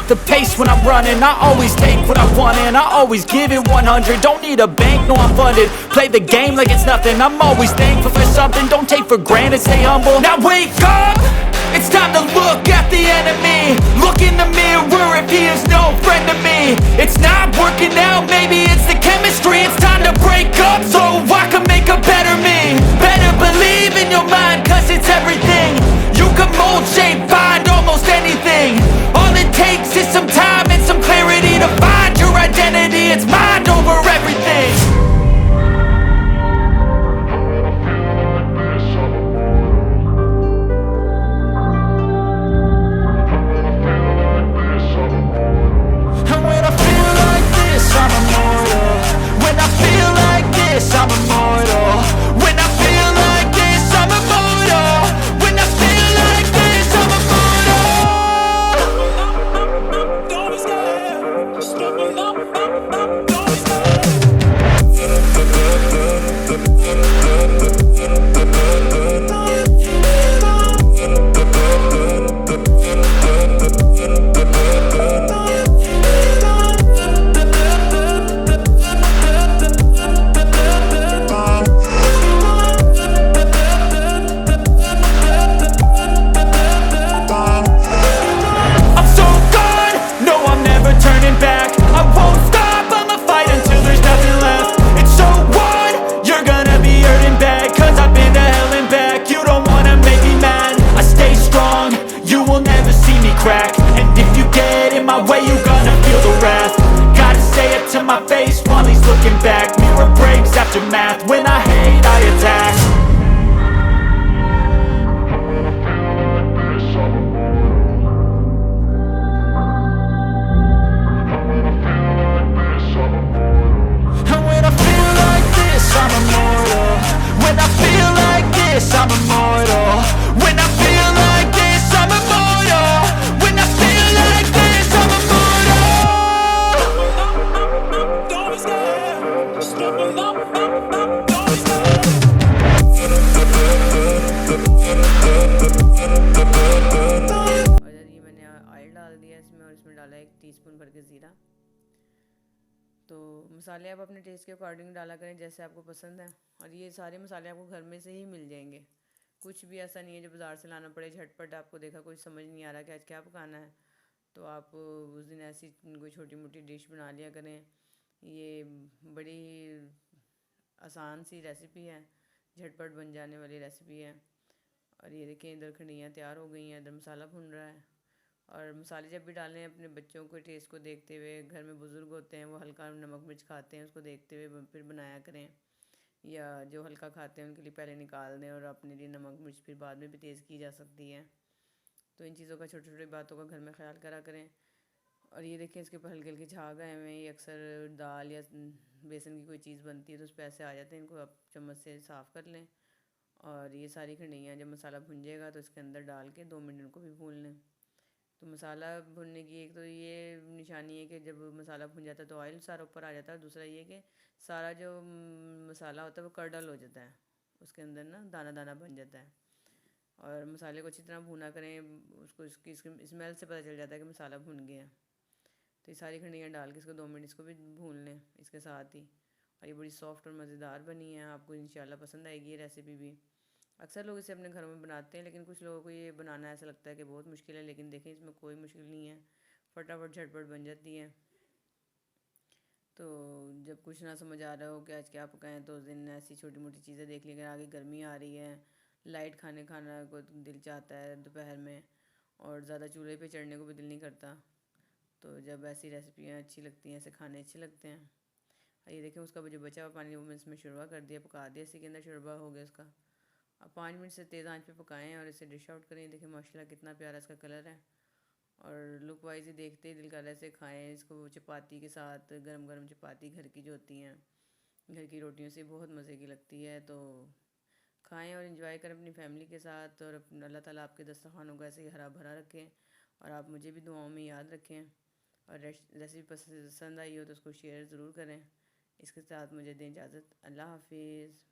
the pace when I'm running. I always take what I want and I always give it 100. Don't need a bank, no I'm funded. Play the game like it's nothing. I'm always thankful for something. Don't take for granted, stay humble. Now wake up, it's time to look at the enemy. Look in the mirror if he is no friend to me. It's not working out, maybe it's the chemistry. It's time to break up so I can make a better me. Better believe in your mind, cause it's everything. You can mold, shape, find almost anything. All it takes is some time and some clarity to find your identity. It's mind over everything. And when I feel like this, I'm immortal. When I feel like this, I'm immortal. When I feel like this, I'm immortal. When I feel like this, I'm immortal. Don't be scared. Step up. Don't be scared. I'm so good, no I'm never turning back. I won't stop, I'ma fight until there's nothing left. It's so what? You're gonna be hurting bad, cause I've been to hell and back. You don't wanna make me mad, I stay strong. You will never see me crack. And if you get in my way, you're gonna feel the wrath. Gotta say it to my face while he's looking back. Mirror breaks after math, when I hate I attack. And when I feel like this, I'm immortal. When I feel like this, I'm immortal. When I feel like this, I'm immortal. When I feel like this, I'm immortal. Don't be scared. Step up. Don't be scared. और ये मैंने oil डाल दिया इसमें और इसमें डाला 1 teaspoon भर के ज़ीरा। तो मसाले आप अपने टेस्ट के अकॉर्डिंग डाला करें जैसे आपको पसंद है। और ये सारे मसाले आपको घर में से ही मिल जाएंगे। कुछ भी ऐसा नहीं है जो बाज़ार से लाना पड़े झटपट। आपको देखा कुछ समझ नहीं आ रहा कि आज क्या पकाना है, तो आप उस दिन ऐसी कोई छोटी मोटी डिश बना लिया करें। ये बड़ी आसान सी रेसिपी है, झटपट बन जाने वाली रेसिपी है। और ये देखें इधर खंडियाँ तैयार हो गई हैं, इधर मसाला भुन रहा है। और मसाले जब भी डालें अपने बच्चों के टेस्ट को देखते हुए, घर में बुज़ुर्ग होते हैं वो हल्का नमक मिर्च खाते हैं, उसको देखते हुए फिर बनाया करें। या जो हल्का खाते हैं उनके लिए पहले निकाल दें और अपने लिए नमक मिर्च फिर बाद में भी तेज़ की जा सकती है। तो इन चीज़ों का छोटी छोटी बातों का घर में ख्याल करा करें। और ये देखें इसके ऊपर हल्के हल्के झाग आए हुए हैं। ये अक्सर दाल या बेसन की कोई चीज़ बनती है तो उस पर ऐसे आ जाते हैं, इनको आप चम्मच से साफ़ कर लें। और ये सारी खंडियाँ जब मसाला भुन जाएगा तो इसके अंदर डाल के 2 मिनट इनको भी भून लें। तो मसाला भुनने की एक तो ये निशानी है कि जब मसाला भुन जाता है तो ऑयल सारा ऊपर आ जाता है। दूसरा ये कि सारा जो मसाला होता है वो कर्डल हो जाता है, उसके अंदर ना दाना दाना बन जाता है। और मसाले को अच्छी तरह भुना करें, उसको इसकी स्मेल से पता चल जाता है कि मसाला भुन गया है। तो ये सारी खंडियाँ डाल के इसको 2 मिनट इसको भी भून लें इसके साथ ही। और ये बड़ी सॉफ्ट और मज़ेदार बनी है, आपको इंशाल्लाह पसंद आएगी ये रेसिपी भी। अक्सर लोग इसे अपने घरों में बनाते हैं, लेकिन कुछ लोगों को ये बनाना ऐसा लगता है कि बहुत मुश्किल है, लेकिन देखें इसमें कोई मुश्किल नहीं है, फटाफट झटपट बन जाती है। तो जब कुछ ना समझ आ रहा हो कि आज क्या पकाएं तो उस दिन ऐसी छोटी मोटी चीज़ें देख ली। अगर आगे गर्मी आ रही है, लाइट खाने खाना को दिल चाहता है दोपहर में, और ज़्यादा चूल्हे पे चढ़ने को भी दिल नहीं करता, तो जब ऐसी रेसिपियाँ अच्छी लगती हैं, ऐसे खाने अच्छे लगते हैं। ये देखें उसका जो बचा हुआ पानी वो मैं इसमें शोरबा कर दिया, पका दिया, इसी के अंदर शोरबा हो गया उसका। अब 5 मिनट से तेज़ आंच पे पकाएं और इसे डिश आउट करें। देखें माशाल्लाह कितना प्यारा इसका कलर है, और लुक वाइज ही देखते ही दिल कर रहा है इसे खाएँ। इसको चपाती के साथ, गरम गरम चपाती घर की जो होती हैं, घर की रोटियों से बहुत मज़े की लगती है। तो खाएँ और इन्जॉय करें अपनी फैमिली के साथ। और अल्लाह ताला आपके दस्तरखानों को ऐसे ही हरा भरा रखें, और आप मुझे भी दुआओं में याद रखें। और रेसिपी पसंद आई हो तो उसको शेयर ज़रूर करें। इसके साथ मुझे दें इजाज़त। अल्लाह हाफिज़।